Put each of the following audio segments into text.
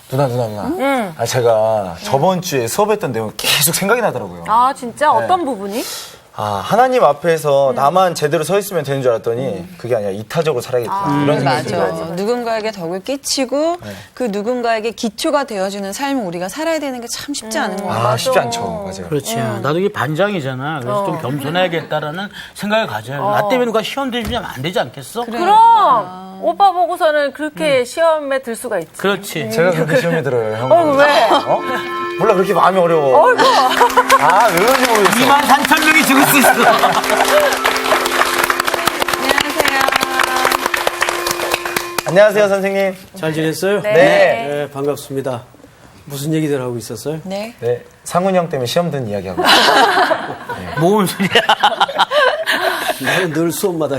누나. 제가 저번 주에 수업했던 내용 계속 생각이 나더라고요. 아, 진짜? 어떤 부분이? 하나님 앞에서 나만 제대로 서 있으면 되는 줄 알았더니 그게 아니라 이타적으로 살아야겠다. 이런 생각이 들어요. 누군가에게 덕을 끼치고 그 누군가에게 기초가 되어주는 삶을 우리가 살아야 되는 게 참 쉽지 않은 것 같아요. 쉽지 않죠. 맞아요. 그렇지. 나도 이게 반장이잖아. 그래서 좀 겸손해야겠다라는 생각을 가져요. 나 때문에 누가 시험 들면 안 되지 않겠어? 그럼! 오빠 보고서는 그렇게 시험에 들 수가 있지. 그렇지. 제가 그렇게 시험에 들어요, 형. 왜? 몰라, 그렇게 마음이 어려워. 왜 그런지 모르겠어. 23,000명이 죽을 수 있어. 안녕하세요, 선생님. 잘 지냈어요? 네. 반갑습니다. 무슨 얘기들 하고 있었어요? 네. 상훈이 형 때문에 시험 든 이야기하고 있어요. 뭔 소리야. 나는 늘 수업마다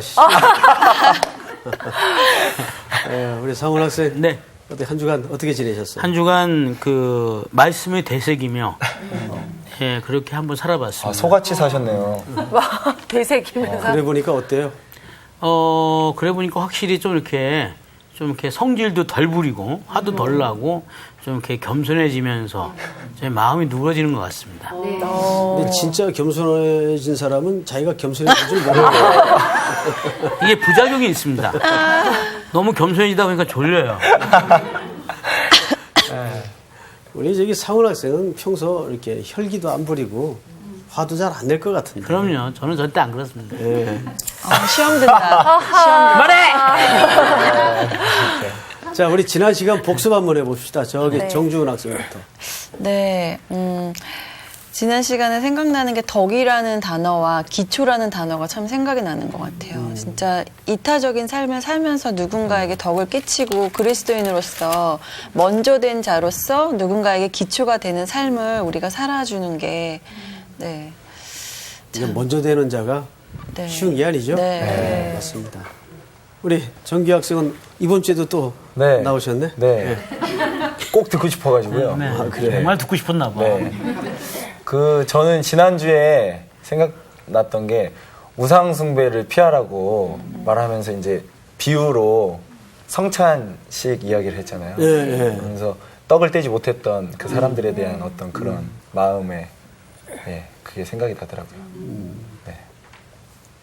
우리 상훈 학생. 네. 한 주간 어떻게 지내셨어요? 한 주간 그 말씀의 대색이며 그렇게 한번 살아봤습니다. 소같이 사셨네요. 되새기면서. 그래 보니까 어때요? 그래 보니까 확실히 좀 이렇게 성질도 덜 부리고 화도 덜 나고 좀 이렇게 겸손해지면서 제 마음이 누그러지는 것 같습니다. 근데 진짜 겸손해진 사람은 자기가 겸손해진 줄 모르고 이게 부작용이 있습니다. 너무 겸손해지다 보니까 졸려요. 우리 저기 상훈 학생은 평소 이렇게 혈기도 안 부리고 화도 잘 안 낼 것 같은데. 그럼요. 저는 절대 안 그렇습니다. 시험 든다. 말해! 자, 우리 지난 시간 복습 한번 해봅시다. 저기 정주은 학생부터. 네. 지난 시간에 생각나는 게 덕이라는 단어와 기초라는 단어가 참 생각이 나는 것 같아요. 진짜 이타적인 삶을 살면서 누군가에게 덕을 끼치고 그리스도인으로서 먼저 된 자로서 누군가에게 기초가 되는 삶을 우리가 살아주는 게 이제 먼저 되는 자가 쉬운 게 아니죠? 네. 맞습니다. 우리 정규 학생은 이번 주에도 또 나오셨네? 네. 꼭 듣고 싶어가지고요. 그래. 정말 듣고 싶었나 봐. 저는 지난주에 생각났던 게 우상숭배를 피하라고 말하면서 이제 비유로 성찬식 이야기를 했잖아요. 그래서 떡을 떼지 못했던 그 사람들에 대한 어떤 그런 마음에 그게 생각이 나더라고요.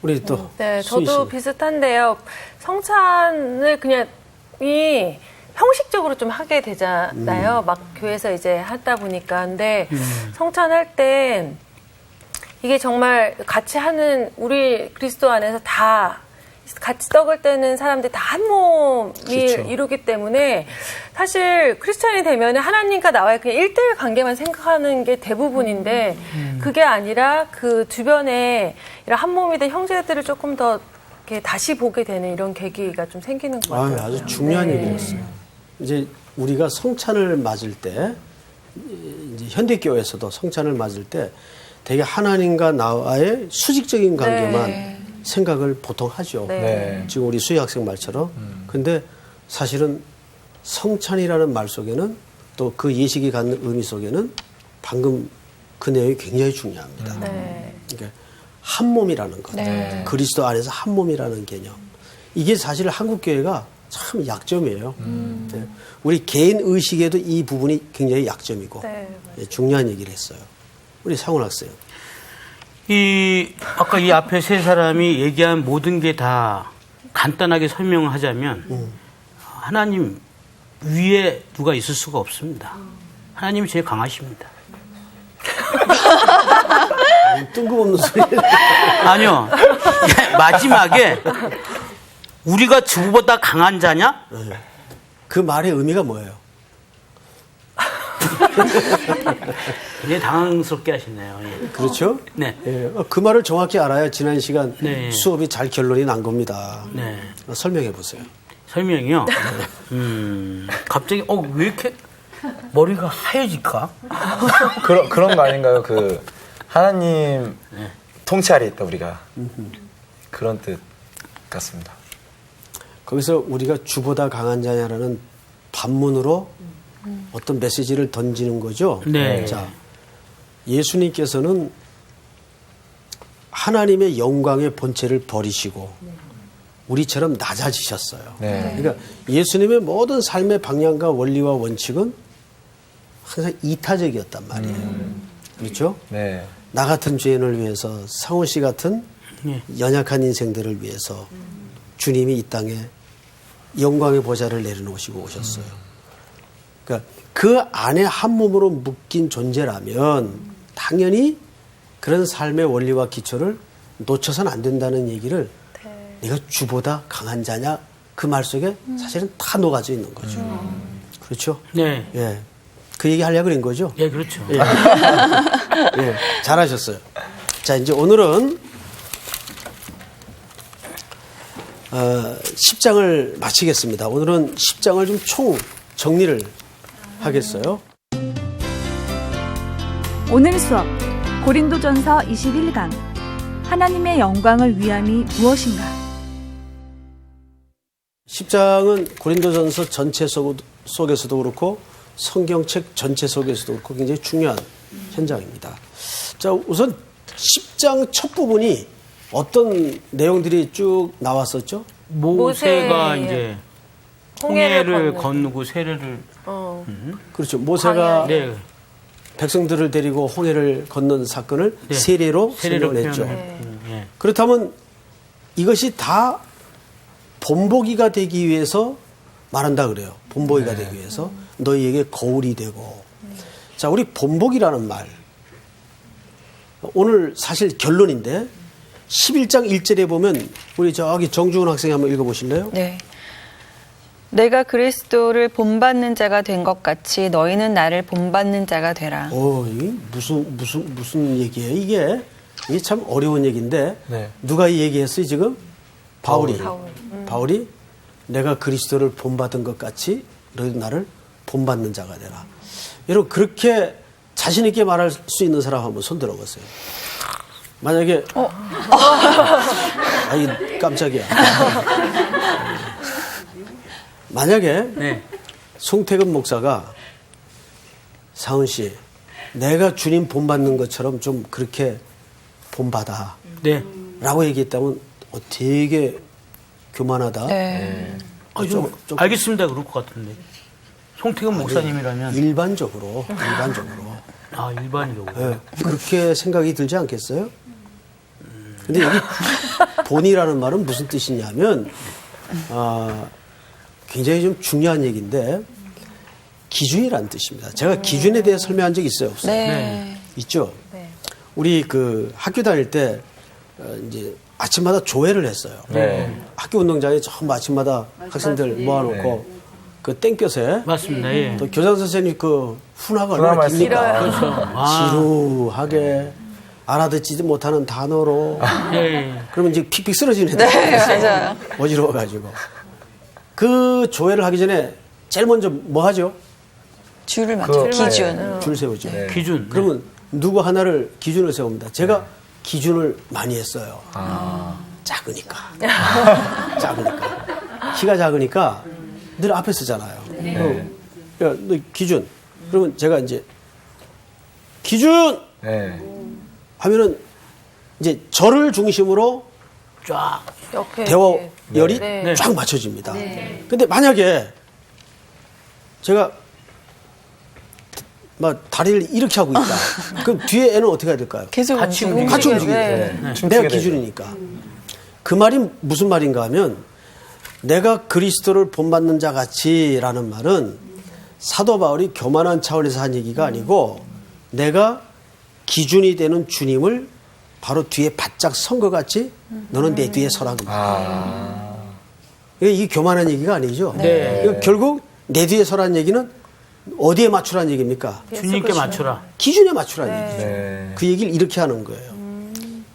우리 또 저도 비슷한데요. 성찬을 그냥 형식적으로 좀 하게 되잖아요. 막 교회에서 이제 하다 보니까. 근데 성찬할 때 이게 정말 같이 하는 우리 그리스도 안에서 다 같이 떡을 떼는 사람들이 다 한 몸이 이루기 때문에 사실 크리스찬이 되면 하나님과 나와의 그냥 1대1 관계만 생각하는 게 대부분인데 그게 아니라 그 주변에 이런 한 몸이 된 형제들을 조금 더 이렇게 다시 보게 되는 이런 계기가 좀 생기는 것 같아요. 아주 중요한 얘기였어요. 이제 우리가 성찬을 맞을 때 이제 현대교회에서도 성찬을 맞을 때 되게 하나님과 나와의 수직적인 관계만 생각을 보통 하죠. 지금 우리 수희 학생 말처럼. 근데 사실은 성찬이라는 말 속에는 또 그 예식이 갖는 의미 속에는 방금 그 내용이 굉장히 중요합니다. 그러니까 한 몸이라는 것. 그리스도 안에서 한 몸이라는 개념. 이게 사실 한국 교회가 참 약점이에요. 우리 개인 의식에도 이 부분이 굉장히 약점이고 중요한 얘기를 했어요. 우리 상훈 학생. 아까 이 앞에 세 사람이 얘기한 모든 게 다 간단하게 설명하자면 하나님 위에 누가 있을 수가 없습니다. 하나님이 제일 강하십니다. 뜬금없는 소리. 아니요. 마지막에 우리가 주보다 강한 자냐? 그 말의 의미가 뭐예요? 굉장히 당황스럽게 하시네요. 그렇죠? 네. 그 말을 정확히 알아야 지난 시간 네. 수업이 잘 결론이 난 겁니다. 네. 설명해 보세요. 설명이요? 갑자기, 왜 이렇게 머리가 하얘질까? 그런 거 아닌가요? 하나님 통치 아래 있다, 우리가. 그런 뜻 같습니다. 거기서 우리가 주보다 강한 자냐라는 반문으로 어떤 메시지를 던지는 거죠. 네. 자, 예수님께서는 하나님의 영광의 본체를 버리시고 우리처럼 낮아지셨어요. 그러니까 예수님의 모든 삶의 방향과 원리와 원칙은 항상 이타적이었단 말이에요. 그렇죠? 네. 나 같은 죄인을 위해서, 상훈 씨 같은 예. 연약한 인생들을 위해서 주님이 이 땅에 영광의 보좌를 내려놓으시고 오셨어요. 그러니까 그 안에 한 몸으로 묶인 존재라면 당연히 그런 삶의 원리와 기초를 놓쳐서는 안 된다는 얘기를 네가 주보다 강한 자냐 그 말 속에 사실은 다 녹아져 있는 거죠. 그렇죠? 네. 예. 그 얘기 하려고 그런 거죠? 예, 그렇죠. 예. 예, 잘하셨어요. 자, 이제 오늘은 10장을 마치겠습니다. 오늘은 10장을 좀 총 정리를 하겠어요. 오늘 수업 고린도전서 21강 하나님의 영광을 위함이 무엇인가? 10장은 고린도전서 전체 속에서도 그렇고 성경책 전체 속에서도 그렇고 굉장히 중요한 현장입니다. 자, 우선 10장 첫 부분이 어떤 내용들이 쭉 나왔었죠? 모세가 모세, 이제 홍해를 홍해를 건너고 세례를 그렇죠. 모세가 네. 백성들을 데리고 홍해를 건넌 사건을 네. 세례로 세례로 설명을 했죠. 예. 그렇다면 이것이 다 본보기가 되기 위해서 말한다 그래요. 본보기가 되기 위해서 너희에게 거울이 되고. 자, 우리 본보기라는 말. 오늘 사실 결론인데 11장 1절에 보면 우리 저기 정주훈 학생이 한번 읽어보실래요? 네. 내가 그리스도를 본받는 자가 된 것 같이 너희는 나를 본받는 자가 되라. 이게 무슨 얘기예요? 이게 참 어려운 얘기인데 네. 누가 이 얘기했어요 지금? 바울이. 바울. 바울이 내가 그리스도를 본받은 것 같이 너희도 나를 본받는 자가 되라. 여러분 그렇게 자신 있게 말할 수 있는 사람 한번 손 들어보세요. 만약에 아이 깜짝이야. 만약에 네. 송태근 목사가 사은 씨, 내가 주님 본받는 것처럼 좀 그렇게 본받아. 네. 라고 얘기했다면 되게 교만하다. 네. 좀 알겠습니다. 그럴 것 같은데. 송태근 목사님이라면 일반적으로. 아, 일반적으로. 예, 그렇게 생각이 들지 않겠어요? 근데 여기 본이라는 말은 무슨 뜻이냐면 굉장히 좀 중요한 얘기인데 기준이라는 뜻입니다. 제가 기준에 대해 설명한 적 있어요? 없어요? 네. 있죠? 네. 우리 그 학교 다닐 때 이제 아침마다 조회를 했어요. 네. 학교 운동장에 전부 아침마다 학생들 모아놓고 그 땡볕에 맞습니다. 예. 또 교장 선생님 그 훈화가 훈화 얼마나 말씀. 깁니까? 그렇죠. 아, 지루하게 알아듣지도 못하는 단어로 예. 그러면 이제 픽픽 쓰러지는 애들 맞아요. 어지러워가지고 그 조회를 하기 전에 제일 먼저 뭐 하죠? 줄을 맞춰. 기준. 네. 줄 세우죠. 기준. 그러면 누구 하나를 기준을 세웁니다. 제가 기준을 많이 했어요. 작으니까. 키가 작으니까 늘 앞에 서잖아요. 야, 너 기준. 그러면 제가 이제 기준 네. 하면은 이제 저를 중심으로 쫙 옆에 대화열이 네. 쫙 맞춰집니다. 근데 만약에 제가 막 다리를 이렇게 하고 있다. 그럼 뒤에 애는 어떻게 해야 될까요? 계속 같이 움직이고. 같이 움직여야 움직이죠. 돼. 춤추게 내가 되죠. 기준이니까. 그 말이 무슨 말인가 하면 내가 그리스도를 본받는 자 같이라는 말은 사도 바울이 교만한 차원에서 한 얘기가 아니고 내가 기준이 되는 주님을 바로 뒤에 바짝 선 것 같이 너는 내 뒤에 서라고. 이게 교만한 얘기가 아니죠. 네. 그러니까 결국 내 뒤에 서라는 얘기는 어디에 맞추라는 얘기입니까? 주님께 맞춰라. 기준에 맞추라는 얘기죠. 네. 그 얘기를 이렇게 하는 거예요.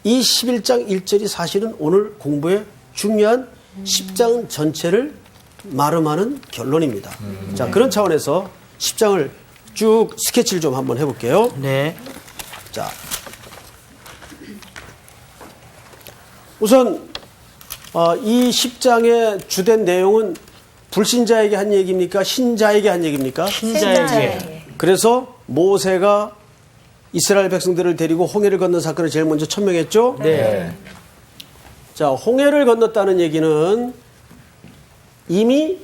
이 11장 1절이 사실은 오늘 공부의 중요한 10장 전체를 마름하는 결론입니다. 자, 그런 차원에서 10장을 쭉 스케치를 좀 한번 해볼게요. 네. 자, 우선 이 10장의 주된 내용은 불신자에게 한 얘기입니까? 신자에게 한 얘기입니까? 신자에게. 그래서 모세가 이스라엘 백성들을 데리고 홍해를 건넌 사건을 제일 먼저 천명했죠? 네. 자, 홍해를 건넜다는 얘기는 이미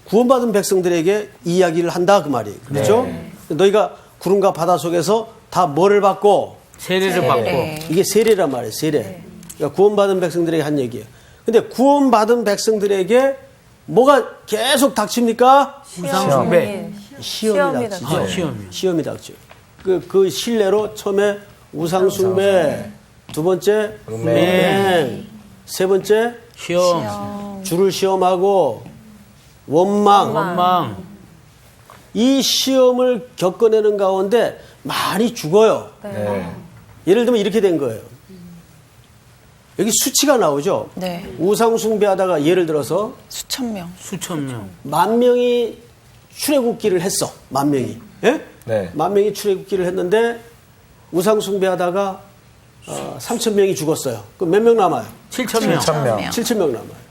구원받은 백성들에게 이야기를 한다 그 말이에요. 그렇죠? 너희가 구름과 바다 속에서 다 뭐를 받고 세례를 받고 이게 세례란 말이에요. 세례. 그러니까 구원받은 백성들에게 한 얘기예요. 근데 구원받은 백성들에게 뭐가 계속 닥칩니까? 우상숭배. 시험이 닥치죠. 아, 시험이요. 시험이 닥쳐요. 그 신뢰로 처음에 우상숭배, 두 번째 음행, 세 번째 시험. 주를 시험하고 원망. 이 시험을 겪어내는 가운데 많이 죽어요. 네. 예를 들면 이렇게 된 거예요. 여기 수치가 나오죠. 네. 우상숭배하다가 예를 들어서 수천 명. 수천 명. 10,000명이 출애굽기를 했어. 10,000명이. 예? 네. 10,000명이 출애굽기를 했는데 우상숭배하다가 3,000명이 죽었어요. 그럼 몇 명 남아요? 7천 명. 7,000명. 7,000명 남아요.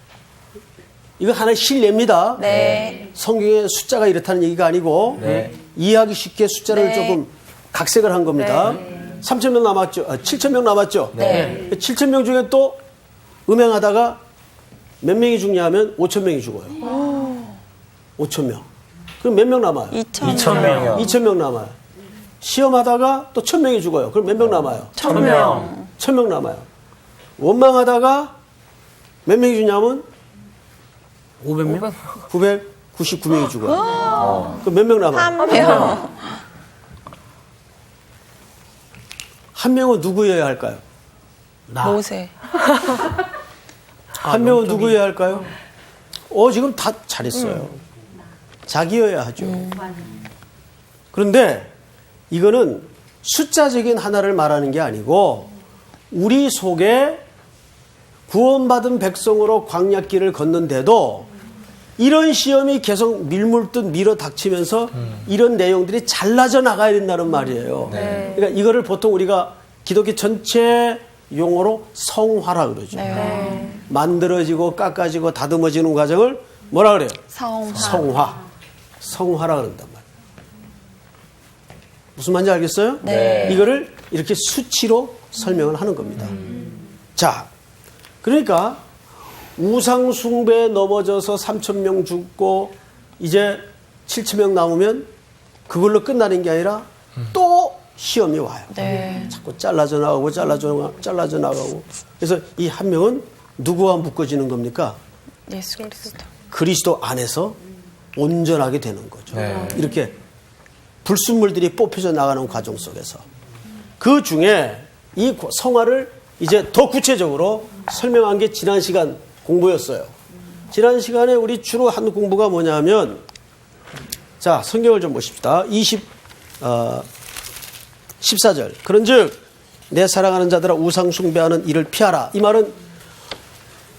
이거 하나의 신뢰입니다. 네. 성경의 숫자가 이렇다는 얘기가 아니고 네. 이해하기 쉽게 숫자를 네. 조금 각색을 한 겁니다. 3,000명 남았죠. 7,000명 남았죠. 네. 7,000명 중에 또 음행하다가 몇 명이 죽냐 하면 5,000명이 죽어요. 5,000명. 그럼 몇 명 남아요? 2,000명이요. 2,000명 남아요. 시험하다가 또 1,000명이 죽어요. 그럼 몇 명 남아요? 1,000명. 1,000명 남아요. 원망하다가 몇 명이 죽냐면 500명? 999명이 죽어요. 그럼 몇 명 남아요? 한 명. 한 명은 누구여야 할까요? 나. 모세. 한 명은 누구여야 할까요? 지금 다 잘했어요. 자기여야 하죠. 그런데 이거는 숫자적인 하나를 말하는 게 아니고 우리 속에 구원받은 백성으로 광야길을 걷는데도 이런 시험이 계속 밀물듯 밀어 닥치면서 이런 내용들이 잘라져 나가야 된다는 말이에요. 그러니까 이거를 보통 우리가 기독교 전체 용어로 성화라 그러죠. 만들어지고 깎아지고 다듬어지는 과정을 뭐라 그래요? 성화. 성화라 그런단 말이에요. 무슨 말인지 알겠어요? 네. 이거를 이렇게 수치로 설명을 하는 겁니다. 자, 그러니까 우상숭배에 넘어져서 3,000명 죽고 이제 7,000명 남으면 그걸로 끝나는 게 아니라 또 시험이 와요. 네. 자꾸 잘라져 나가고. 그래서 이 한 명은 누구와 묶어지는 겁니까? 예수 그리스도. 그리스도 안에서 온전하게 되는 거죠. 네. 이렇게 불순물들이 뽑혀져 나가는 과정 속에서 그 중에 이 성화를 이제 더 구체적으로 설명한 게 지난 시간 공부였어요. 지난 시간에 우리 주로 한 공부가 뭐냐면 자, 성경을 좀 보십시다. 14절. 그런즉 내 사랑하는 자들아 우상 숭배하는 일을 피하라. 이 말은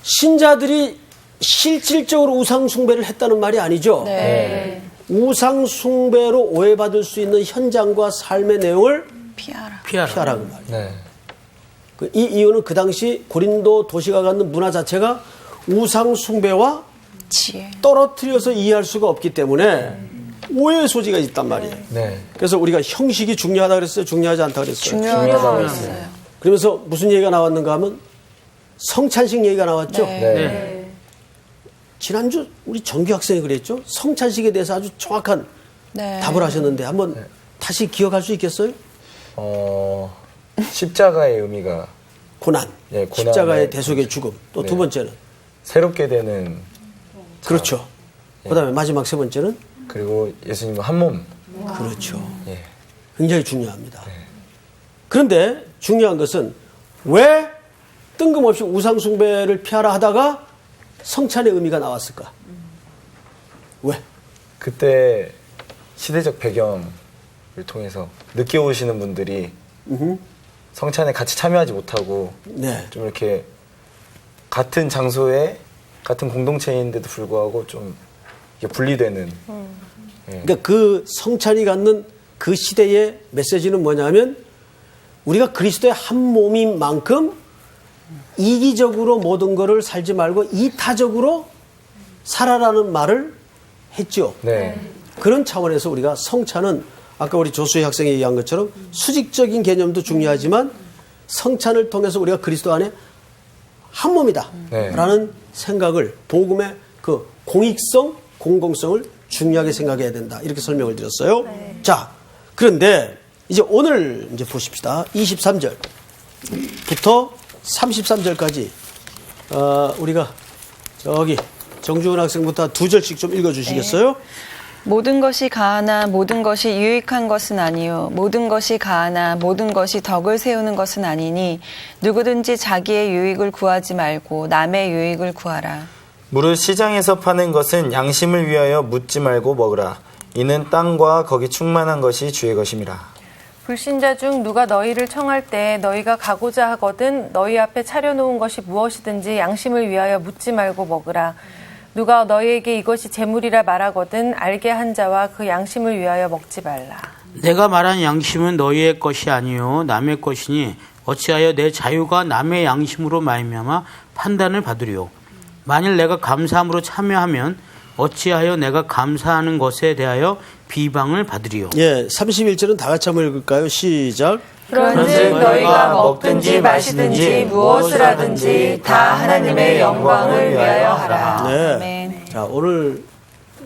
신자들이 실질적으로 우상 숭배를 했다는 말이 아니죠. 네. 우상 숭배로 오해받을 수 있는 현장과 삶의 내용을 피하라. 피하라 그 말이에요. 네. 이 이유는 그 당시 고린도 도시가 갖는 문화 자체가 우상 숭배와 지혜. 떨어뜨려서 이해할 수가 없기 때문에 오해의 소지가 있단 말이에요. 네. 그래서 우리가 형식이 중요하다 그랬어요? 중요하지 않다 그랬어요? 중요하다고 했어요. 그러면서 무슨 얘기가 나왔는가 하면 성찬식 얘기가 나왔죠? 네. 네. 지난주 우리 정규 학생이 그랬죠? 성찬식에 대해서 아주 정확한 네. 답을 하셨는데 한번 다시 기억할 수 있겠어요? 십자가의 의미가 고난, 예, 고난의 십자가의 대속의 죽음. 또 두 네. 번째는 새롭게 되는 그렇죠. 그다음에 마지막 세 번째는 그리고 예수님과 한 몸. 그렇죠. 예. 굉장히 중요합니다. 그런데 중요한 것은 왜 뜬금없이 우상숭배를 피하라 하다가 성찬의 의미가 나왔을까? 왜? 그때 시대적 배경을 통해서 늦게 오시는 분들이 성찬에 같이 참여하지 못하고 네. 좀 이렇게 같은 장소에 같은 공동체인데도 불구하고 좀 이게 분리되는. 그러니까 그 성찬이 갖는 그 시대의 메시지는 뭐냐면 우리가 그리스도의 한 몸인 만큼 이기적으로 모든 것을 살지 말고 이타적으로 살아라는 말을 했죠. 네. 그런 차원에서 우리가 성찬은 아까 우리 조수희 학생이 얘기한 것처럼 수직적인 개념도 중요하지만 성찬을 통해서 우리가 그리스도 안에 한 몸이다 라는 생각을 복음의 그 공익성, 공공성을 중요하게 생각해야 된다. 이렇게 설명을 드렸어요. 자, 그런데 이제 오늘 이제 보십시다. 23절부터 33절까지 우리가 저기 정주은 학생부터 2절씩 좀 읽어주시겠어요? 모든 것이 가하나 모든 것이 유익한 것은 아니요 모든 것이 가하나 모든 것이 덕을 세우는 것은 아니니 누구든지 자기의 유익을 구하지 말고 남의 유익을 구하라. 무릇 시장에서 파는 것은 양심을 위하여 묻지 말고 먹으라. 이는 땅과 거기 충만한 것이 주의 것임이라. 불신자 중 누가 너희를 청할 때 너희가 가고자 하거든 너희 앞에 차려놓은 것이 무엇이든지 양심을 위하여 묻지 말고 먹으라. 누가 너희에게 이것이 재물이라 말하거든 알게 한 자와 그 양심을 위하여 먹지 말라. 내가 말한 양심은 너희의 것이 아니요 남의 것이니 어찌하여 내 자유가 남의 양심으로 말미암아 판단을 받으리요. 만일 내가 감사함으로 참여하면 어찌하여 내가 감사하는 것에 대하여 비방을 받으리요. 예, 31절은 다 같이 한번 읽을까요? 시작. 그런즉 너희가 먹든지 마시든지 무엇을 하든지 다 하나님의 영광을 위하여 하라. 네. 아멘. 자, 오늘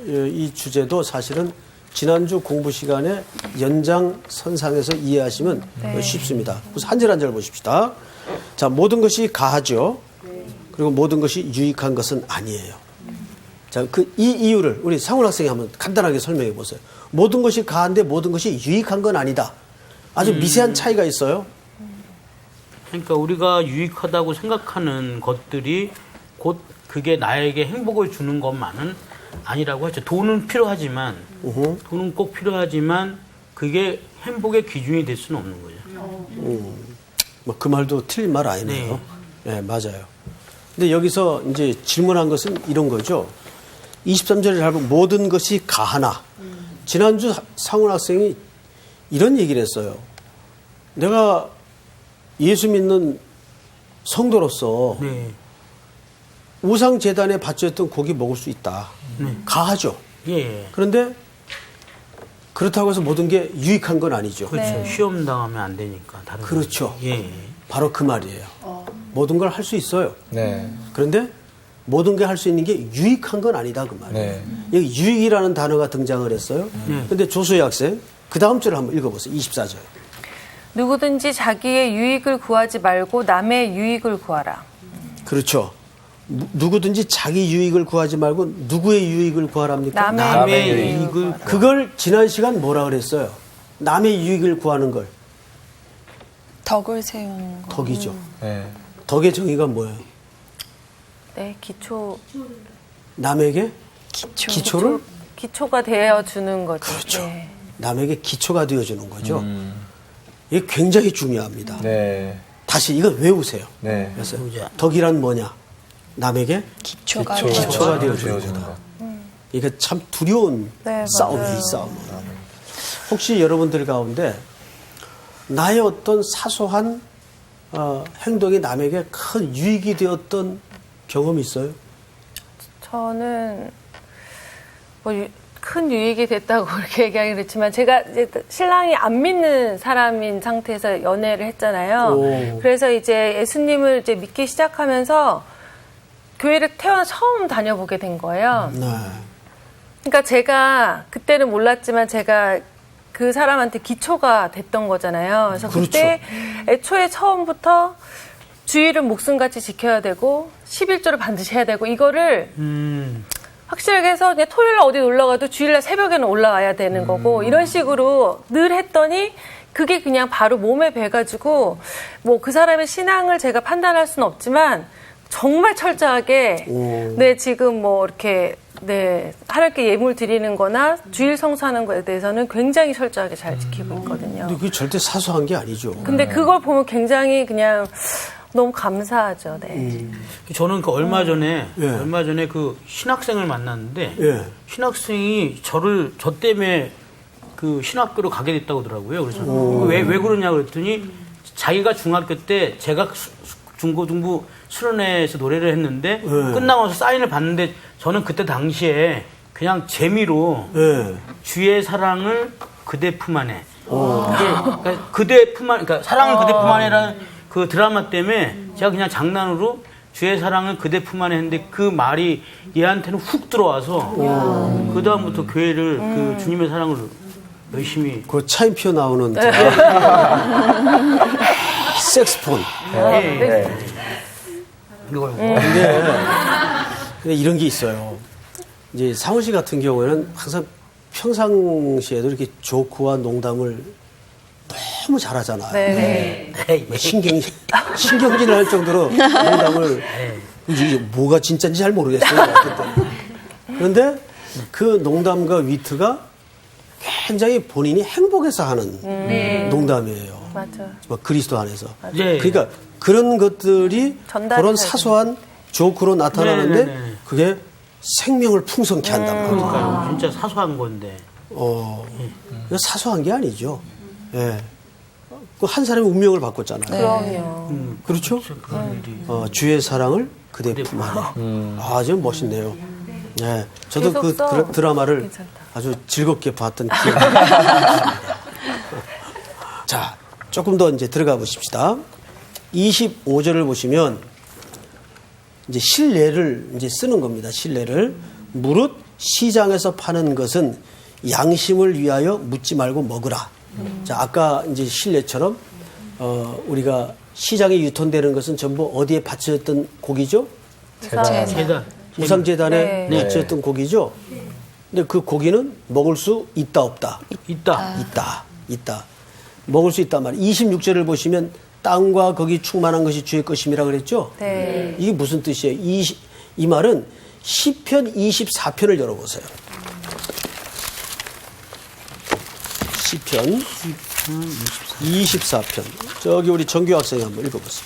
이 주제도 사실은 지난주 공부 시간에 연장선상에서 이해하시면 쉽습니다. 그래서 한 절 한 절 보십시다. 자, 모든 것이 가하죠. 그리고 모든 것이 유익한 것은 아니에요. 자, 이 이유를 우리 상훈 학생이 한번 간단하게 설명해 보세요. 모든 것이 가한데 모든 것이 유익한 건 아니다. 아주 미세한 차이가 있어요. 그러니까 우리가 유익하다고 생각하는 것들이 곧 그게 나에게 행복을 주는 것만은 아니라고 하죠. 돈은 필요하지만 돈은 꼭 필요하지만 그게 행복의 기준이 될 수는 없는 거죠. 뭐 그 말도 틀린 말 아니네요. 네, 맞아요. 근데 여기서 이제 질문한 것은 이런 거죠. 23절에 보면 모든 것이 가하나. 지난주 상훈 학생이 이런 얘기를 했어요. 내가 예수 믿는 성도로서 네. 우상재단에 바쳐졌던 고기 먹을 수 있다. 가하죠. 예. 그런데 그렇다고 해서 모든 게 유익한 건 아니죠. 그렇죠. 시험 당하면 안 되니까. 다른 그렇죠. 거죠. 예. 바로 그 말이에요. 모든 걸 할 수 있어요. 네. 그런데 모든 게 할 수 있는 게 유익한 건 아니다 그 말이에요. 네. 여기 유익이라는 단어가 등장을 했어요. 그런데 조수희 학생 그 다음 줄을 한번 읽어보세요. 24절. 누구든지 자기의 유익을 구하지 말고 남의 유익을 구하라. 그렇죠. 누구든지 자기 유익을 구하지 말고 누구의 유익을 구하랍니까? 남의 유익을 그걸 지난 시간 뭐라 그랬어요? 남의 유익을 구하는 걸 덕을 세우는 거. 덕이죠. 네. 덕의 정의가 뭐예요? 네, 남에게 기초를 기초가 되어 주는 거죠. 그렇죠. 네. 남에게 기초가 되어주는 거죠. 이게 굉장히 중요합니다. 네. 다시 이거 외우세요. 네. 그래서 덕이란 뭐냐? 남에게 기초가 기초가 되어주는 되어주는 거다. 것. 이게 참 두려운 네, 싸움이에요, 맞아요. 이 싸움은. 혹시 여러분들 가운데 나의 어떤 사소한 행동이 남에게 큰 유익이 되었던 경험이 있어요? 저는 뭐 큰 유익이 됐다고 그렇게 얘기하기 그렇지만 제가 이제 신랑이 안 믿는 사람인 상태에서 연애를 했잖아요. 오. 그래서 이제 예수님을 이제 믿기 시작하면서 교회를 태어나 처음 다녀보게 된 거예요. 네. 그러니까 제가 그때는 몰랐지만 제가 그 사람한테 기초가 됐던 거잖아요. 그래서 그렇죠. 그때 애초에 처음부터 주일은 목숨같이 지켜야 되고 11조를 반드시 해야 되고 이거를 확실하게 해서 그냥 토요일날 어디 놀러 가도 주일날 새벽에는 올라와야 되는 거고 이런 식으로 늘 했더니 그게 그냥 바로 몸에 배가지고 뭐 그 사람의 신앙을 제가 판단할 수는 없지만 정말 철저하게 네 지금 뭐 이렇게 네 하나님께 예물 드리는 거나 주일 성수하는 거에 대해서는 굉장히 철저하게 잘 지키고 있거든요. 근데 그게 절대 사소한 게 아니죠. 근데 그걸 보면 굉장히 그냥 너무 감사하죠. 네. 저는 그 얼마 전에 예. 그 신학생을 만났는데 예. 신학생이 저 때문에 그 신학교로 가게 됐다고 하더라고요. 그래서 왜 그러냐 그랬더니 자기가 중학교 때 제가 중고등부 수련회에서 노래를 했는데 끝나고 나서 사인을 받는데 저는 그때 당시에 그냥 재미로 주의 사랑을 그대 품 안에 그러니까 그대 품 안에 그러니까 사랑을 그대 품 안에라는 그 드라마 때문에 제가 그냥 장난으로 주의 사랑을 그대 품 안에 했는데 그 말이 얘한테는 훅 들어와서 그 다음부터 교회를 그 주님의 사랑을 열심히 그 차인표 나오는 색스폰. 이걸 근데 이런 게 있어요. 이제 상훈 씨 같은 경우에는 항상 평상시에도 이렇게 조크와 농담을 너무 잘하잖아요. 네. 뭐 신경질을 할 정도로 농담을 이게 뭐가 진짜인지 잘 모르겠어요. 어쨌든. 그런데 그 농담과 위트가 굉장히 본인이 행복해서 하는 농담이에요. 맞아. 뭐 그리스도 안에서. 네. 그러니까 그런 것들이 전달이 그런 돼야 사소한 조크로 나타나는데 네네네. 그게 생명을 풍성케 한단 말이에요. 그러니까요. 진짜 사소한 건데. 이거 사소한 게 아니죠. 예. 그 한 사람의 운명을 바꿨잖아요. 그럼요. 그렇죠? 그런 일이. 주의 사랑을 그대 품 안에. 아주 멋있네요. 예. 저도 계속 그 써. 드라마를 괜찮다. 아주 즐겁게 봤던 기억이 있습니다. 자, 조금 더 이제 들어가 보십시다. 25절을 보시면 이제 신뢰를 이제 쓰는 겁니다. 신뢰를. 무릇 시장에서 파는 것은 양심을 위하여 묻지 말고 먹으라. 자, 아까 이제 신뢰처럼 우리가 시장에 유통되는 것은 전부 어디에 바쳐졌던 고기죠? 재단. 우상재단에 네. 바쳐졌던 고기죠? 근데 그 고기는 먹을 수 있다, 없다? 있다. 있다. 먹을 수 있단 말이에요. 26절을 보시면 땅과 거기 충만한 것이 주의 것임이라 그랬죠? 네. 이게 무슨 뜻이에요? 이 말은 시편 24편을 열어보세요. 시편 24편. 저기 우리 정규 학생이 한번 읽어보세요.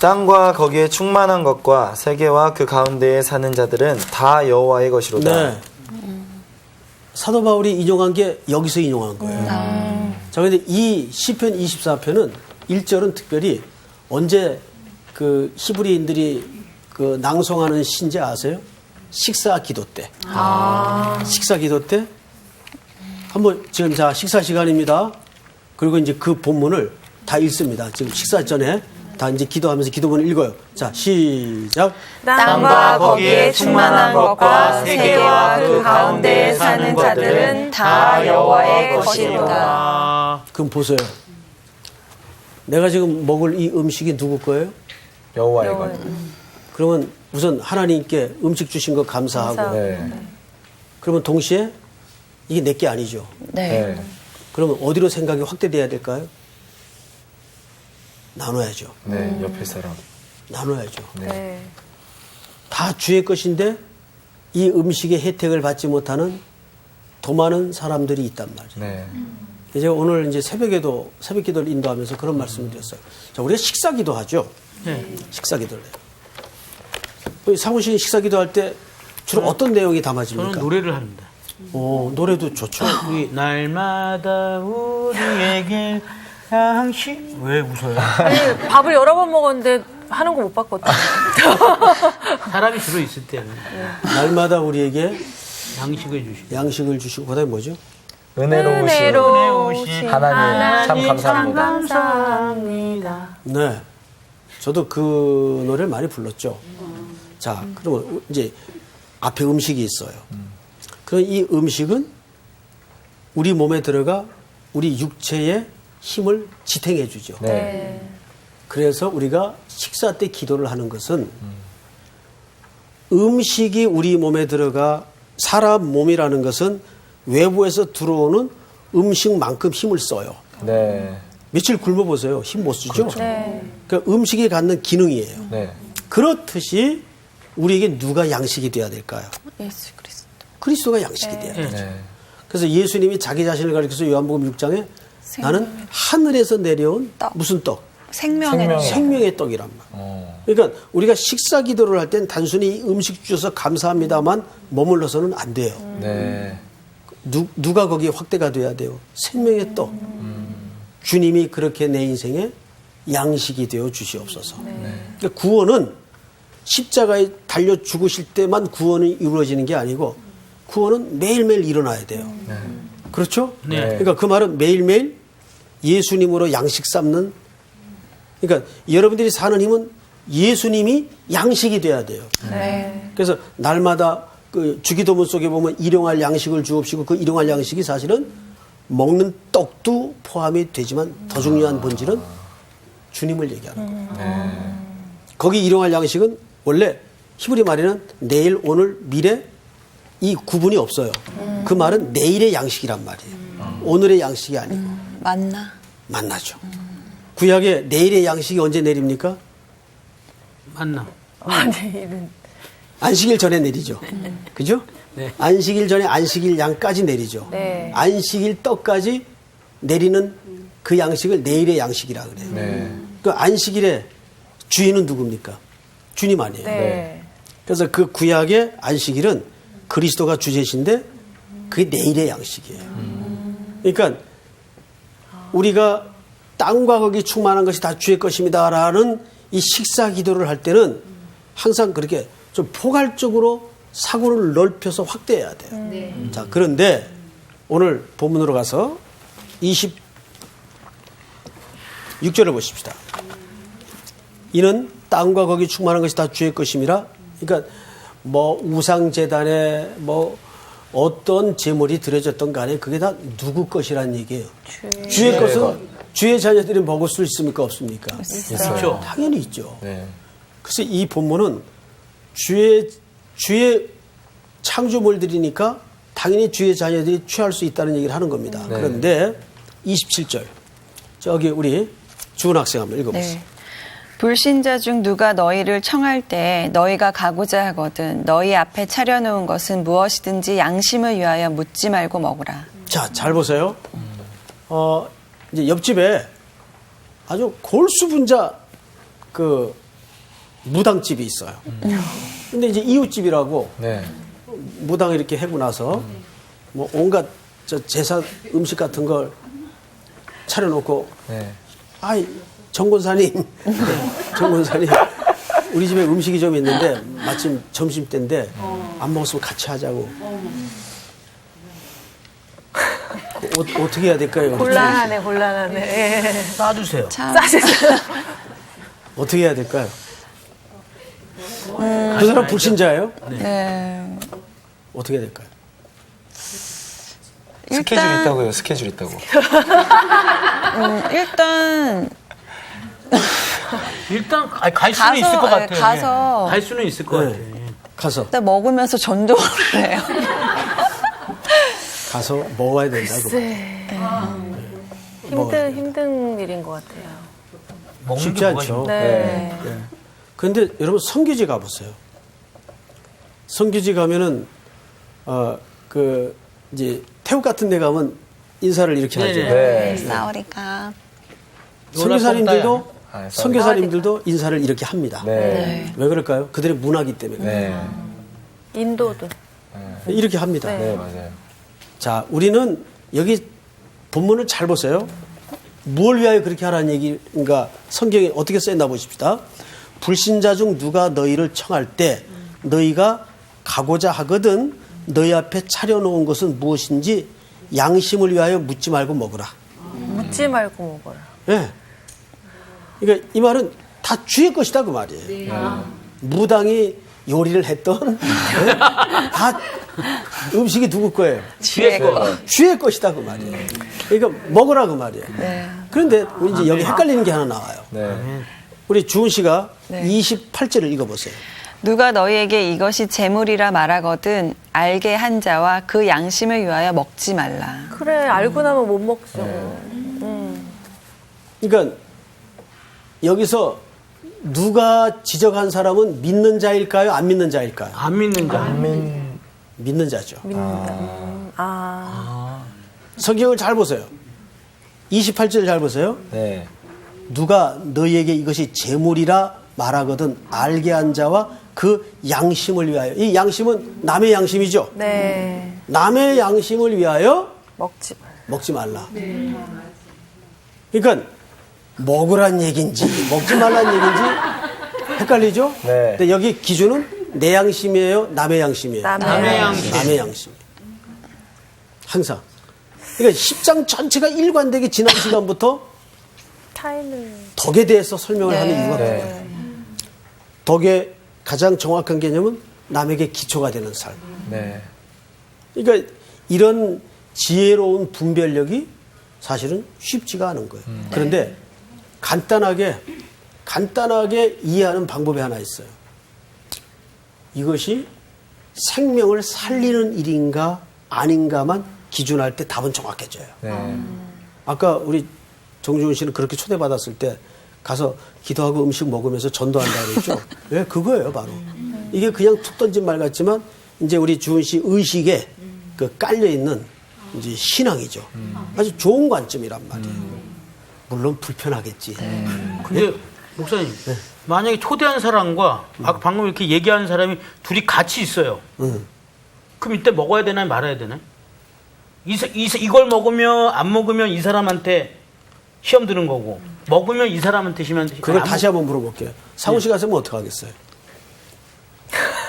땅과 거기에 충만한 것과 세계와 그 가운데에 사는 자들은 다 여호와의 것이로다. 네. 사도 바울이 인용한 게 여기서 인용한 거예요. 자, 근데 이 시편 24편은 1절은 특별히 언제 그 히브리인들이 그 낭송하는 시인지 아세요? 식사 기도 때. 식사 기도 때 한번 지금 자 식사 시간입니다. 그리고 이제 그 본문을 다 읽습니다. 지금 식사 전에 다 이제 기도하면서 기도문을 읽어요. 자, 시작. 땅과 거기에 충만한 것과 세계와 그 가운데에 사는 자들은 다 여호와의 것이로다. 그럼 보세요. 내가 지금 먹을 이 음식이 누구 거예요? 여호와의 것. 그러면 우선 하나님께 음식 주신 거 감사하고 네. 그러면 동시에 이게 내 게 아니죠. 네. 그러면 어디로 생각이 확대돼야 될까요? 나눠야죠. 네. 옆에 사람. 나눠야죠. 네. 다 주의 것인데 이 음식의 혜택을 받지 못하는 더 많은 사람들이 있단 말이죠. 네. 이제 오늘 이제 새벽 기도를 인도하면서 그런 말씀을 드렸어요. 자, 우리가 식사 기도하죠. 네. 식사 기도를 해요. 우리 상훈 씨 식사 기도할 때 주로 어떤 내용이 담아집니까? 저는 노래를 합니다. 노래도 좋죠. 우리 날마다 우리에게 양식. 왜 웃어요? 아니, 밥을 여러 번 먹었는데 하는 거 못 봤거든요. 사람이 주로 있을 때는 날마다 우리에게 양식을 주시고. 양식을 주시고 그다음에 뭐죠? 은혜로우신 하나님 참 감사합니다. 감사합니다. 네. 저도 그 노래를 많이 불렀죠. 자, 그러면 이제 앞에 음식이 있어요. 그럼 이 음식은 우리 몸에 들어가 우리 육체의 힘을 지탱해 주죠. 네. 그래서 우리가 식사 때 기도를 하는 것은 음식이 우리 몸에 들어가 사람 몸이라는 것은 외부에서 들어오는 음식만큼 힘을 써요. 네. 며칠 굶어보세요. 힘 못 쓰죠? 네. 그러니까 음식이 갖는 기능이에요. 네. 그렇듯이 우리에게 누가 양식이 돼야 될까요? 예수 그리스도. 그리스도가 양식이 돼야 돼요. 네. 그래서 예수님이 자기 자신을 가리켜서 요한복음 6장에 나는 하늘에서 내려온 떡. 무슨 떡? 생명의 생명의 떡이란 말. 그러니까 우리가 식사 기도를 할 땐 단순히 음식 주셔서 감사합니다만 머물러서는 안 돼요. 네. 누가 거기에 확대가 돼야 돼요? 생명의 떡. 주님이 그렇게 내 인생에 양식이 되어 주시옵소서. 그러니까 구원은 십자가에 달려 죽으실 때만 구원이 이루어지는 게 아니고 구원은 매일매일 일어나야 돼요. 그렇죠? 네. 그러니까 그 말은 매일매일 예수님으로 양식 삼는, 그러니까 여러분들이 사는 힘은 예수님이 양식이 돼야 돼요. 네. 그래서 날마다 그 주기도문 속에 보면 일용할 양식을 주옵시고 그 일용할 양식이 사실은 먹는 떡도 포함이 되지만 더 중요한 본질은 주님을 얘기하는 거예요. 거기 일용할 양식은 원래 히브리 말에는 내일, 오늘, 미래 이 구분이 없어요. 그 말은 내일의 양식이란 말이에요. 오늘의 양식이 아니고. 만나죠. 구약에 내일의 양식이 언제 내립니까? 만나. 내일은 안식일 전에 내리죠. 그죠? 네. 안식일 전에 안식일 양까지 내리죠. 네. 안식일 떡까지 내리는 그 양식을 내일의 양식이라 그래요. 네. 그 안식일의 주인은 누굽니까? 주님 아니에요. 네. 그래서 그 구약의 안식일은 그리스도가 주제신데 그게 내일의 양식이에요. 그러니까 우리가 땅과 거기 충만한 것이 다 주의 것입니다라는 이 식사 기도를 할 때는 항상 그렇게 좀 포괄적으로 사고를 넓혀서 확대해야 돼요. 자, 그런데 오늘 본문으로 가서 26절을 보십시다. 이는 땅과 거기 충만한 것이 다 주의 것임이라. 그러니까 뭐 우상재단에 뭐 어떤 제물이 드려졌던 간에 그게 다 누구 것이란 얘기예요. 주의 것은 주의 자녀들이 먹을 수 있습니까? 없습니까? 있죠. 당연히 있죠. 네. 그래서 이 본문은 주의 창조물들이니까 당연히 주의 자녀들이 취할 수 있다는 얘기를 하는 겁니다. 네. 그런데 27절 저기 우리 주은 학생 한번 읽어보세요. 네. 불신자 중 누가 너희를 청할 때 너희가 가고자 하거든 너희 앞에 차려놓은 것은 무엇이든지 양심을 위하여 묻지 말고 먹으라. 자, 잘 보세요. 이제 옆집에 아주 골수분자 그 무당집이 있어요. 근데 이제 이웃집이라고 네. 무당 이렇게 해고 나서 뭐 온갖 저 제사 음식 같은 걸 차려놓고 네. 아이 정권사님 정권사님 우리 집에 음식이 좀 있는데 마침 점심때인데 안 먹었으면 같이 하자고. 어떻게 해야 될까요? 곤란하네. 예. 쏴주세요. 어떻게 해야 될까요? 그 사람 불신자예요? 네. 어떻게 해야 될까요? 스케줄 있다고요. 스케줄 있다고. 일단 갈 수는 있을 것 같아요. 가서 갈 수는 있을 것 같아요. 가서 일단 먹으면서 전도를 해요. 가서 먹어야 된다고. 힘든 일인 것 같아요. 먹는 쉽지 게 뭐가 않죠. 네. 그런데 여러분 성교지 가보세요. 성교지 가면은 그 이제 태국 같은 데 가면 인사를 이렇게 하죠. 네. 싸우리까. 선교사님들도 아, 선교사님들도 인사를 이렇게 합니다. 네. 왜 그럴까요? 그들의 문화기 때문에. 네. 인도도. 이렇게 합니다. 네, 맞아요. 자, 우리는 여기 본문을 잘 보세요. 무엇을 위하여 그렇게 하라는 얘기인가 성경에 어떻게 써있나 보십시다. 불신자 중 누가 너희를 청할 때 너희가 가고자 하거든 너희 앞에 차려놓은 것은 무엇인지 양심을 위하여 묻지 말고 먹으라. 묻지 말고 먹어라. 네. 그러니까 이 말은 다 주의 것이다 그 말이에요. 무당이 요리를 했던 다 음식이 누구 거예요? 주의 거. 주의 것이다 그 말이에요. 그러니까 먹으라 그 말이에요. 그런데 우리 이제 여기 헷갈리는 게 하나 나와요. 네. 우리 주은 씨가 28절을 읽어보세요. 누가 너희에게 이것이 재물이라 말하거든 알게 한 자와 그 양심을 위하여 먹지 말라. 그래, 알고 나면 못 먹죠. 그러니까 여기서 누가 지적한 사람은 믿는 자일까요? 안 믿는 자일까요? 안 믿는 자. 믿는 자죠. 아. 성경을 잘 보세요. 28절 잘 보세요. 네. 누가 너희에게 이것이 재물이라 말하거든 알게 한 자와 그 양심을 위하여. 이 양심은 남의 양심이죠. 네. 남의 양심을 위하여 먹지 말. 먹지 말라. 그러니까 먹으란 얘기인지 먹지 말란 얘기인지 헷갈리죠? 네. 근데 여기 기준은 내 양심이에요? 남의 양심이에요? 남의 양심. 남의 양심. 항상. 그러니까 10장 전체가 일관되게 지난 시간부터 타인을. 덕에 대해서 설명을 하는 이유가 네. 그거예요. 덕의 가장 정확한 개념은 남에게 기초가 되는 삶. 네. 그러니까 이런 지혜로운 분별력이 사실은 쉽지가 않은 거예요. 그런데 간단하게 이해하는 방법이 하나 있어요. 이것이 생명을 살리는 일인가 아닌가만 기준할 때 답은 정확해져요. 아까 우리 정주은 씨는 그렇게 초대받았을 때 가서 기도하고 음식 먹으면서 전도한다고 그랬죠. 네, 그거예요, 바로. 이게 그냥 툭 던진 말 같지만 이제 우리 주은 씨 의식에 그 깔려있는 이제 신앙이죠. 아주 좋은 관점이란 말이에요. 물론 불편하겠지. 근데 목사님, 만약에 초대한 사람과 아까 방금 이렇게 얘기하는 사람이 둘이 같이 있어요. 그럼 이때 먹어야 되나요, 말아야 되나요? 이걸 먹으면 안 먹으면 이 사람한테 시험 드는 거고 먹으면 이 사람한테 시험 드는 그걸 다시 한번 물어볼게요. 상훈 씨 같으면 어떻게 하겠어요?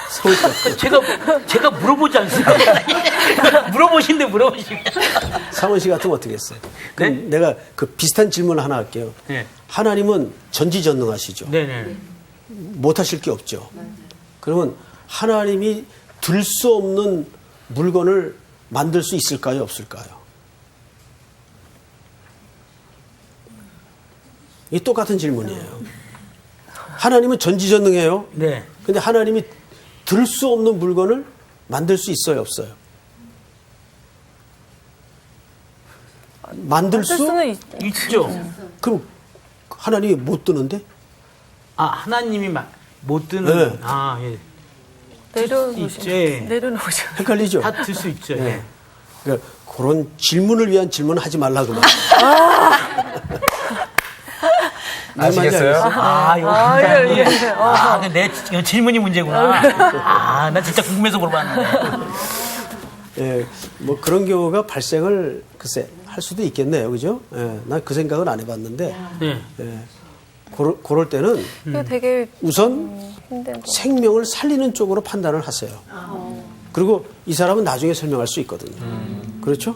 상훈 씨 같으면. 제가 물어보지 않습니다. 물어보신데. 상훈 씨 같으면 어떻게 했어요? 그럼 내가 그 비슷한 질문을 하나 할게요. 네. 하나님은 전지전능하시죠. 네네. 못하실 게 없죠. 그러면 하나님이 들 수 없는 물건을 만들 수 있을까요? 없을까요? 이게 똑같은 질문이에요. 하나님은 전지전능해요. 네. 근데 하나님이 들 수 없는 물건을 만들 수 있어요? 없어요? 만들 수? 수는 있죠. 그럼 하나님이 못 드는데? 아, 하나님이 못 드는. 네. 아, 예. 내려놓으시죠. 예. 내려놓으시죠. 헷갈리죠? 다 들 수 있죠. 예. 네. 그러니까 그런 질문을 위한 질문은 하지 말라고 말. 아시겠어요? 내 질문이 문제구나. 나 진짜 궁금해서 물어봤는데. 예, 뭐 그런 경우가 발생을 글쎄 할 수도 있겠네요, 그죠? 예, 난 그 생각은 안 해봤는데, 네. 예, 그럴 때는 이거 되게 우선 힘든 거. 생명을 살리는 쪽으로 판단을 하세요. 그리고 이 사람은 나중에 설명할 수 있거든요. 그렇죠?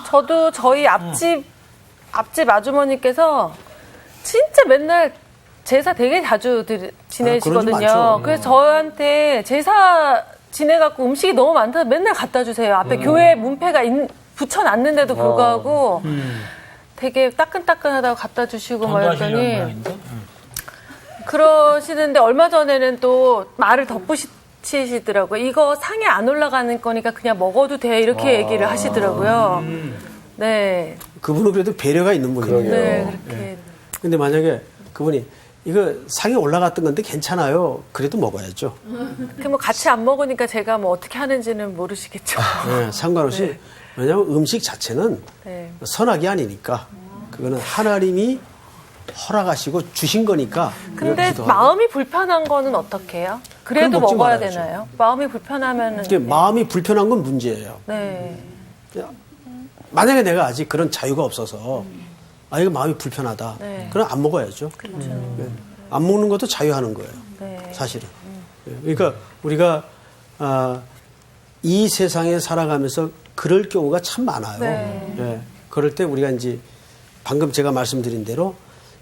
저도 저희 앞집 아주머니께서 진짜 맨날 제사 되게 자주 그런 집 지내시거든요. 많죠. 그래서 저한테 제사 지내갖고 음식이 너무 많다고 맨날 갖다 주세요. 앞에 교회 문패가 붙여놨는데도 불구하고 되게 따끈따끈하다고 갖다 주시고 막 전도하시려는 이러더니 모양인데? 그러시는데 얼마 전에는 또 말을 덧붙이시더라고요. 이거 상에 안 올라가는 거니까 그냥 먹어도 돼 이렇게 얘기를 하시더라고요. 네. 그분은 그래도 배려가 있는 분이에요. 네, 그렇게. 근데 만약에 그분이 이거 상에 올라갔던 건데 괜찮아요. 그래도 먹어야죠. 그 뭐 같이 안 먹으니까 제가 뭐 어떻게 하는지는 모르시겠죠. 네, 상관없이. 네. 왜냐하면 음식 자체는 네. 선악이 아니니까. 그거는 하나님이 허락하시고 주신 거니까. 근데 기도하고. 마음이 불편한 거는 어떻게 해요? 그래도 그럼 먹지 먹어야 말아야죠. 되나요? 마음이 불편하면은. 이게 마음이 불편한 건 문제예요. 네. 만약에 내가 아직 그런 자유가 없어서 이거 마음이 불편하다. 네. 그럼 안 먹어야죠. 네. 안 먹는 것도 자유하는 거예요. 네. 사실은. 그러니까 우리가 이 세상에 살아가면서 그럴 경우가 참 많아요. 네. 예. 그럴 때 우리가 이제 방금 제가 말씀드린 대로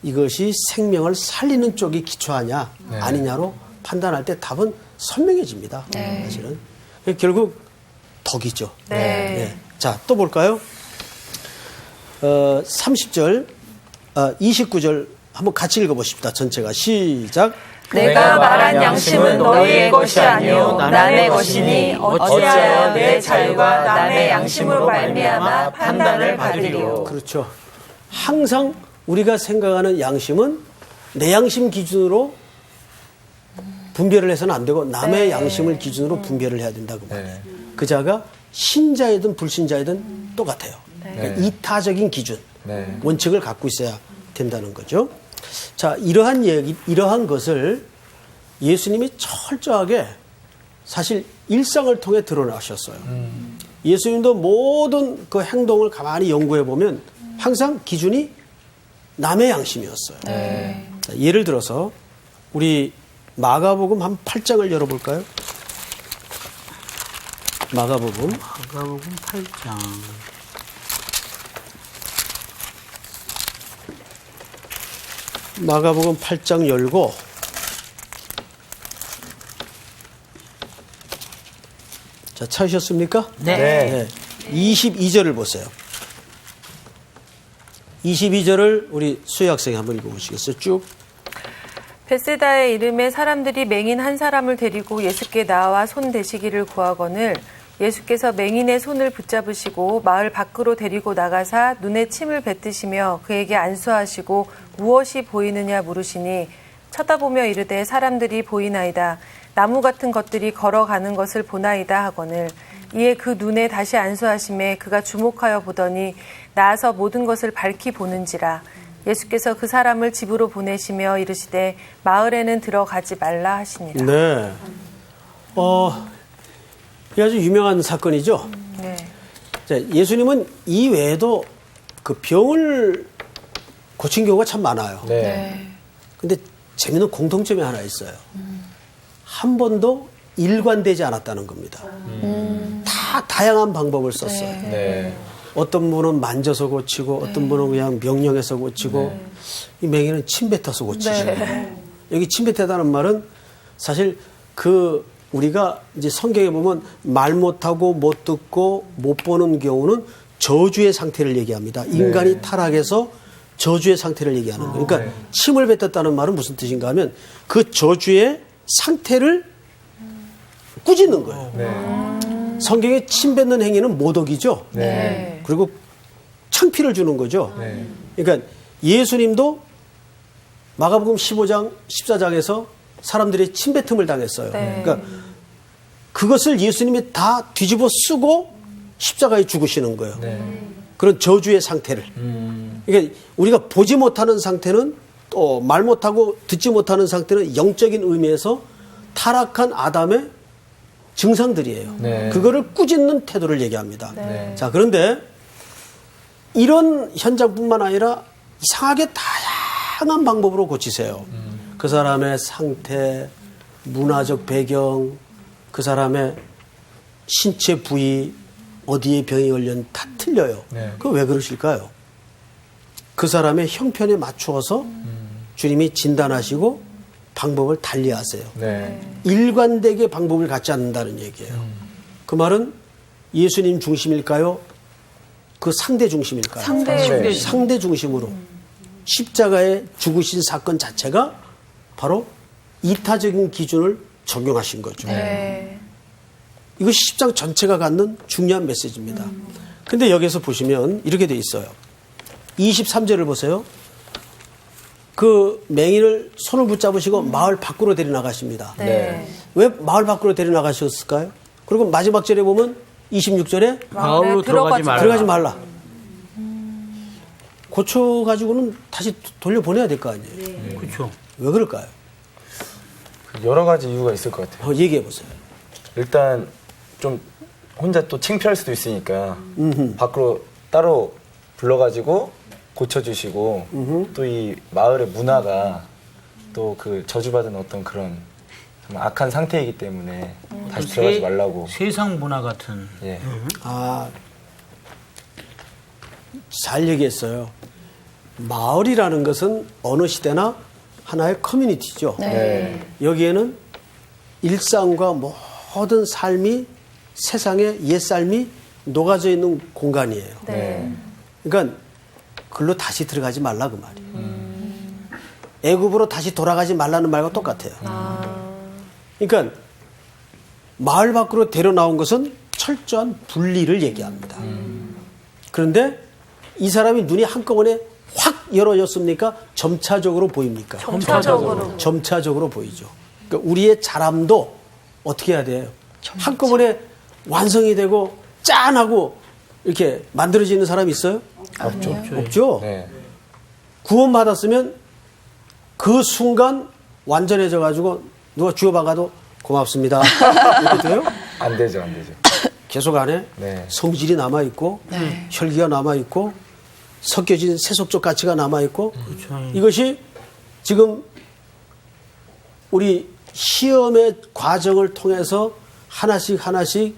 이것이 생명을 살리는 쪽이 기초하냐 아니냐로 판단할 때 답은 선명해집니다. 사실은. 결국 덕이죠. 네. 예. 자, 또 볼까요? 30절, 29절 한번 같이 읽어보십시다. 전체가 시작. 내가 말한 양심은 너희의 것이 아니요 남의 것이니 어찌하여 내 자유가 남의 양심으로 말미암아 판단을 받으리요. 그렇죠. 항상 우리가 생각하는 양심은 내 양심 기준으로 분별을 해서는 안 되고 남의 양심을 기준으로 분별을 해야 된다고 말해요. 그 자가 신자이든 불신자이든 똑같아요. 그러니까 이타적인 기준, 원칙을 갖고 있어야 된다는 거죠. 자, 이러한 것을 예수님이 철저하게 사실 일상을 통해 드러나셨어요. 예수님도 모든 그 행동을 가만히 연구해 보면 항상 기준이 남의 양심이었어요. 자, 예를 들어서 우리 마가복음 한 8장을 열어볼까요? 마가복음 8장. 마가복음 8장 열고 자, 찾으셨습니까? 네. 네. 22절을 보세요. 22절을 우리 수희 학생이 한번 읽어보시겠어요? 쭉. 벳세다의 이름에 사람들이 맹인 한 사람을 데리고 예수께 나와 손 대시기를 구하거늘 예수께서 맹인의 손을 붙잡으시고 마을 밖으로 데리고 나가사 눈에 침을 뱉으시며 그에게 안수하시고 무엇이 보이느냐 물으시니 쳐다보며 이르되 사람들이 보이나이다. 나무 같은 것들이 걸어가는 것을 보나이다 하거늘 이에 그 눈에 다시 안수하심에 그가 주목하여 보더니 나아서 모든 것을 밝히 보는지라. 예수께서 그 사람을 집으로 보내시며 이르시되 마을에는 들어가지 말라 하시니라. 네. 이게 아주 유명한 사건이죠. 네. 자, 예수님은 이 외에도 그 병을 고친 경우가 참 많아요. 네. 근데 재미있는 공통점이 하나 있어요. 한 번도 일관되지 않았다는 겁니다. 다 다양한 방법을 썼어요. 네. 어떤 분은 만져서 고치고 어떤 분은 그냥 명령해서 고치고 이 맹인은 침 뱉어서 고치시고 여기 침 뱉다는 말은 사실 그 우리가 이제 성경에 보면 말 못하고 못 듣고 못 보는 경우는 저주의 상태를 얘기합니다. 인간이 타락해서 저주의 상태를 얘기하는 거예요. 그러니까 침을 뱉었다는 말은 무슨 뜻인가 하면 그 저주의 상태를 꾸짖는 거예요. 성경에 침 뱉는 행위는 모독이죠. 네. 그리고 창피를 주는 거죠. 네. 그러니까 예수님도 마가복음 15장, 14장에서 사람들이 침뱉음을 당했어요. 네. 그러니까 그것을 예수님이 다 뒤집어 쓰고 십자가에 죽으시는 거예요. 그런 저주의 상태를. 그러니까 우리가 보지 못하는 상태는 또 말 못하고 듣지 못하는 상태는 영적인 의미에서 타락한 아담의 증상들이에요. 네. 그거를 꾸짖는 태도를 얘기합니다. 네. 자, 그런데 이런 현장뿐만 아니라 이상하게 다양한 방법으로 고치세요. 그 사람의 상태, 문화적 배경, 그 사람의 신체 부위, 어디에 병이 걸렸는지 다 틀려요. 네. 그거 왜 그러실까요? 그 사람의 형편에 맞추어서 주님이 진단하시고 방법을 달리하세요. 네. 일관되게 방법을 갖지 않는다는 얘기예요. 그 말은 예수님 중심일까요? 그 상대 중심일까요? 상대 중심으로 십자가에 죽으신 사건 자체가 바로 이타적인 기준을 적용하신 거죠. 네. 이것이 10장 전체가 갖는 중요한 메시지입니다. 근데 여기서 보시면 이렇게 돼 있어요. 23절을 보세요. 그 맹인을 손을 붙잡으시고 마을 밖으로 데려나가십니다. 네. 왜 마을 밖으로 데려나가셨을까요? 그리고 마지막 절에 보면 26절에 마을로 들어가지 말라. 들어가지 말라. 고쳐가지고는 다시 돌려보내야 될 거 아니에요. 그렇죠. 왜 그럴까요? 여러 가지 이유가 있을 것 같아요. 얘기해 보세요. 일단 좀 혼자 또 창피할 수도 있으니까 밖으로 따로 불러가지고 고쳐주시고 또 이 마을의 문화가 또 그 저주받은 어떤 그런 정말 악한 상태이기 때문에 다시 들어가지 말라고. 세상 문화 같은. 예. 잘 얘기했어요. 마을이라는 것은 어느 시대나 하나의 커뮤니티죠. 네. 여기에는 일상과 모든 삶이 세상의 옛삶이 녹아져 있는 공간이에요. 네. 그러니까 글로 다시 들어가지 말라 그 말이에요. 애굽으로 다시 돌아가지 말라는 말과 똑같아요. 그러니까 마을 밖으로 데려 나온 것은 철저한 분리를 얘기합니다. 그런데 이 사람이 눈이 한꺼번에 확 열어졌습니까? 점차적으로 보입니까? 점차적으로 보이죠. 그러니까 우리의 자람도 어떻게 해야 돼요? 한꺼번에 완성이 되고 짠하고 이렇게 만들어지는 사람이 있어요? 없죠. 네. 구원받았으면 그 순간 완전해져 가지고 누가 주워박아도 고맙습니다. 이렇게 돼요? 안 되죠, 안 되죠. 계속 안에 네. 성질이 남아있고 혈기가 남아있고 섞여진 세속적 가치가 남아있고 이것이 지금 우리 시험의 과정을 통해서 하나씩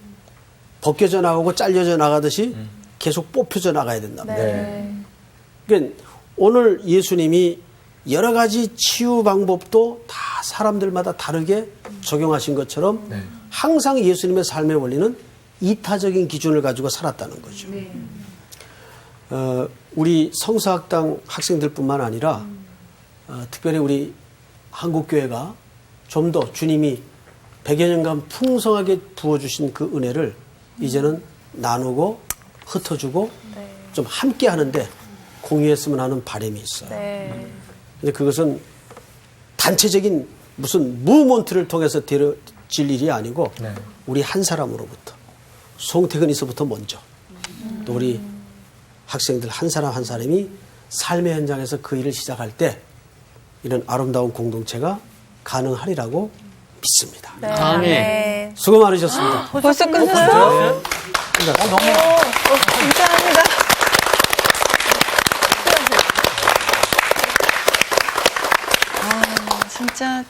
벗겨져 나가고 잘려져 나가듯이 계속 뽑혀져 나가야 된다. 네. 그러니까 오늘 예수님이 여러 가지 치유 방법도 다 사람들마다 다르게 적용하신 것처럼 항상 예수님의 삶의 원리는 이타적인 기준을 가지고 살았다는 거죠. 우리 성서학당 학생들뿐만 아니라 특별히 우리 한국교회가 좀 더 주님이 100여 년간 풍성하게 부어주신 그 은혜를 이제는 나누고 흩어주고 좀 함께 하는데 공유했으면 하는 바람이 있어요. 네. 근데 그것은 단체적인 무슨 무브먼트를 통해서 이루어질 일이 아니고 우리 한 사람으로부터 송태근이서부터 먼저 또 우리 학생들 한 사람 한 사람이 삶의 현장에서 그 일을 시작할 때 이런 아름다운 공동체가 가능하리라고 믿습니다. 네. 아멘. 수고 많으셨습니다. 벌써 끝났어요? 감사합니다. 진짜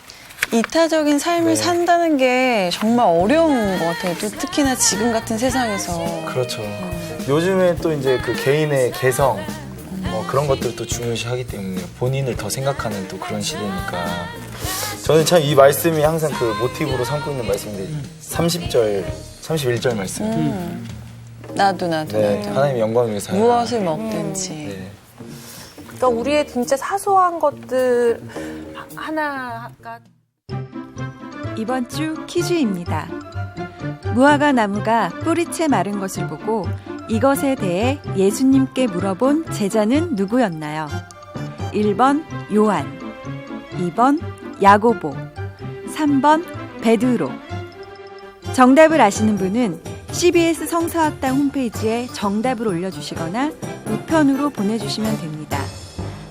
이타적인 삶을 산다는 게 정말 어려운 것 같아요. 또 특히나 지금 같은 세상에서. 그렇죠. 요즘에 또 이제 그 개인의 개성 뭐 그런 것들도 중요시하기 때문에 본인을 더 생각하는 또 그런 시대니까 저는 참 이 말씀이 항상 그 모티브로 삼고 있는 말씀인데 30절, 31절 말씀. 나도. 네, 하나님의 영광을 위해서 살아라. 무엇을 먹든지. 네. 그러니까 우리의 진짜 사소한 것들 하나가 이번 주 퀴즈입니다. 무화과 나무가 뿌리채 마른 것을 보고 이것에 대해 예수님께 물어본 제자는 누구였나요? 1번 요한, 2번 야고보, 3번 베드로. 정답을 아시는 분은 CBS 성서학당 홈페이지에 정답을 올려주시거나 우편으로 보내주시면 됩니다.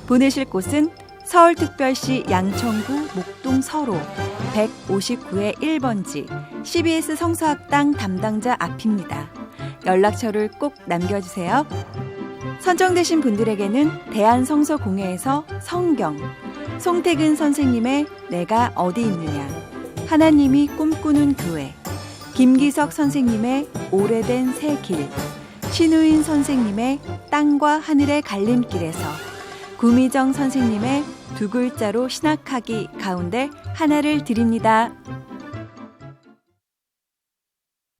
보내실 곳은 서울특별시 양천구 목동 서로 159의 1번지 CBS 성서학당 담당자 앞입니다. 연락처를 꼭 남겨주세요. 선정되신 분들에게는 대한성서공회에서 성경, 송태근 선생님의 내가 어디 있느냐, 하나님이 꿈꾸는 교회, 김기석 선생님의 오래된 새 길, 신우인 선생님의 땅과 하늘의 갈림길에서, 구미정 선생님의 두 글자로 신학하기 가운데 하나를 드립니다.